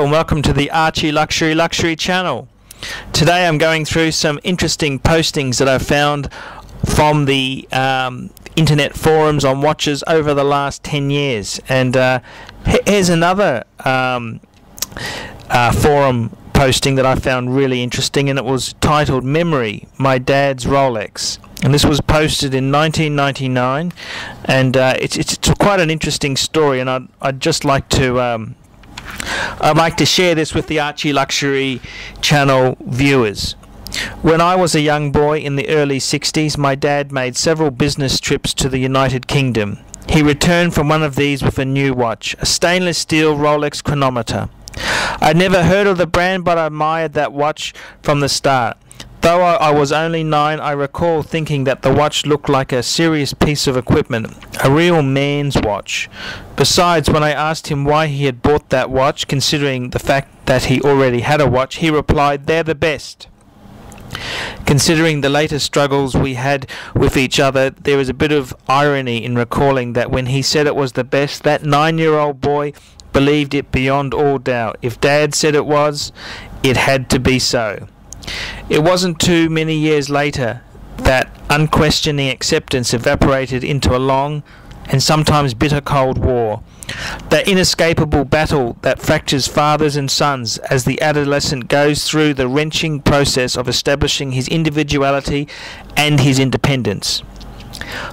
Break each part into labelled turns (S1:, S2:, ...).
S1: And welcome to the Archie Luxury channel. Today I'm going through some interesting postings that I've found from the internet forums on watches over the last 10 years. And here's another forum posting that I found really interesting, and it was titled "Memory, My Dad's Rolex." And this was posted in 1999, and it's quite an interesting story, and I'd just like to share this with the Archie Luxury channel viewers. When I was a young boy in the early 60s, my dad made several business trips to the United Kingdom. He returned from one of these with a new watch, a stainless steel Rolex chronometer. I'd never heard of the brand, but I admired that watch from the start. Though I was only 9, I recall thinking that the watch looked like a serious piece of equipment, a real man's watch. Besides, when I asked him why he had bought that watch, considering the fact that he already had a watch, he replied, "They're the best." Considering the later struggles we had with each other, there is a bit of irony in recalling that when he said it was the best, that 9-year-old boy believed it beyond all doubt. If Dad said it was, it had to be so. It wasn't too many years later that unquestioning acceptance evaporated into a long and sometimes bitter Cold War. That inescapable battle that fractures fathers and sons as the adolescent goes through the wrenching process of establishing his individuality and his independence.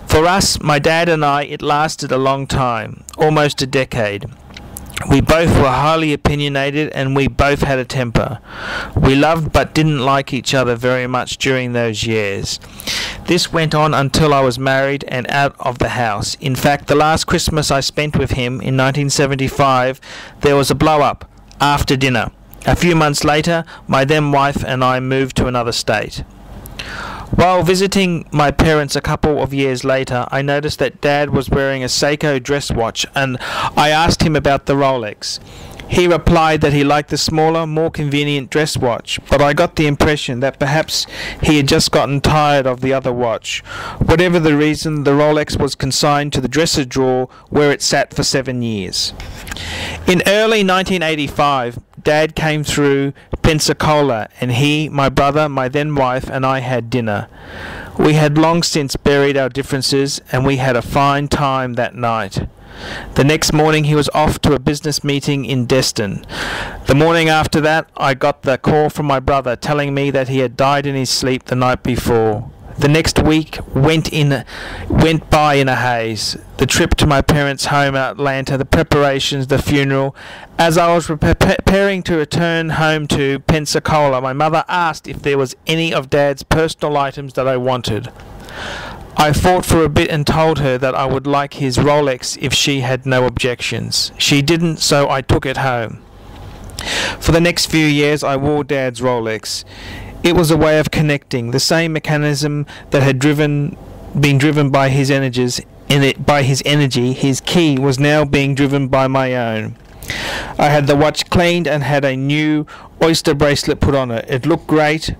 S1: For us, my dad and I, it lasted a long time, almost a decade. We both were highly opinionated, and we both had a temper. We loved but didn't like each other very much during those years. This went on until I was married and out of the house. In fact, the last Christmas I spent with him in 1975, there was a blow-up after dinner. A few months later, my then wife and I moved to another state. While visiting my parents a couple of years later, I noticed that Dad was wearing a Seiko dress watch, and I asked him about the Rolex. He replied that he liked the smaller, more convenient dress watch, but I got the impression that perhaps he had just gotten tired of the other watch. Whatever the reason, the Rolex was consigned to the dresser drawer where it sat for 7 years. In early 1985, Dad came through Pensacola, and he, my brother, my then wife, and I had dinner. We had long since buried our differences, and we had a fine time that night. The next morning he was off to a business meeting in Destin. The morning after that, I got the call from my brother telling me that he had died in his sleep the night before. The next week went by in a haze. The trip to my parents' home in Atlanta, the preparations, the funeral. As I was preparing to return home to Pensacola, my mother asked if there was any of Dad's personal items that I wanted. I fought for a bit and told her that I would like his Rolex if she had no objections. She didn't, so I took it home. For the next few years I wore Dad's Rolex. It was a way of connecting, the same mechanism that had been driven by his energies. His key was now being driven by my own. I had the watch cleaned and had a new oyster bracelet put on it. It looked great,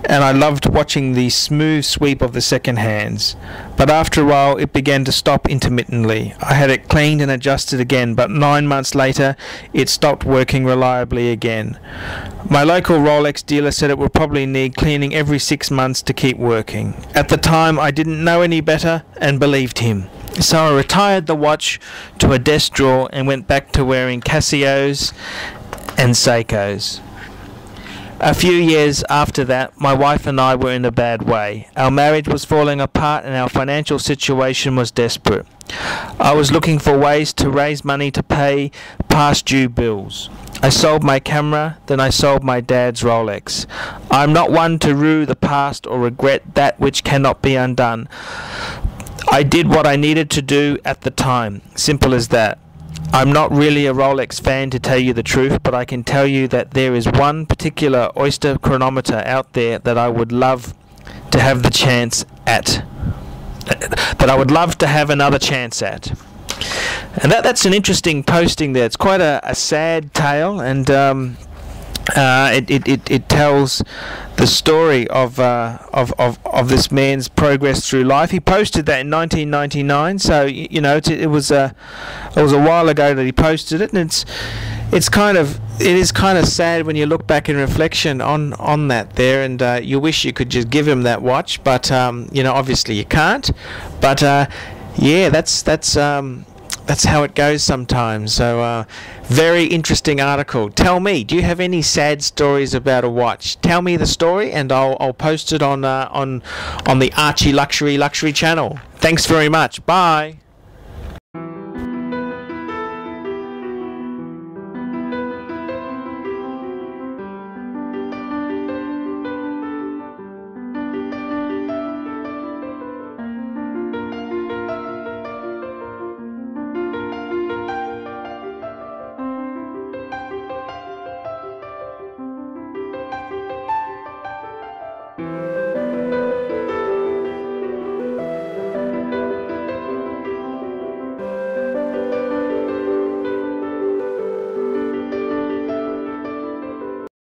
S1: and I loved watching the smooth sweep of the second hands. But after a while it began to stop intermittently. I had it cleaned and adjusted again, but 9 months later it stopped working reliably again. My local Rolex dealer said it would probably need cleaning every 6 months to keep working. At the time I didn't know any better and believed him. So I retired the watch to a desk drawer and went back to wearing Casios and Seikos. A few years after that, my wife and I were in a bad way. Our marriage was falling apart and our financial situation was desperate. I was looking for ways to raise money to pay past due bills. I sold my camera, then I sold my dad's Rolex. I'm not one to rue the past or regret that which cannot be undone. I did what I needed to do at the time. Simple as that. I'm not really a Rolex fan, to tell you the truth, but I can tell you that there is one particular oyster chronometer out there that I would love to have the chance at. That I would love to have another chance at. And that's an interesting posting there. It's quite a sad tale, and it tells the story of this man's progress through life. He posted that in 1999, so you know it was a while ago that he posted it, and it is kind of sad when you look back in reflection on that there, and you wish you could just give him that watch, but obviously you can't. But yeah, that's how it goes sometimes. So very interesting article. Tell me, do you have any sad stories about a watch? Tell me the story, and I'll post it on the Archie Luxury channel. Thanks very much. Bye.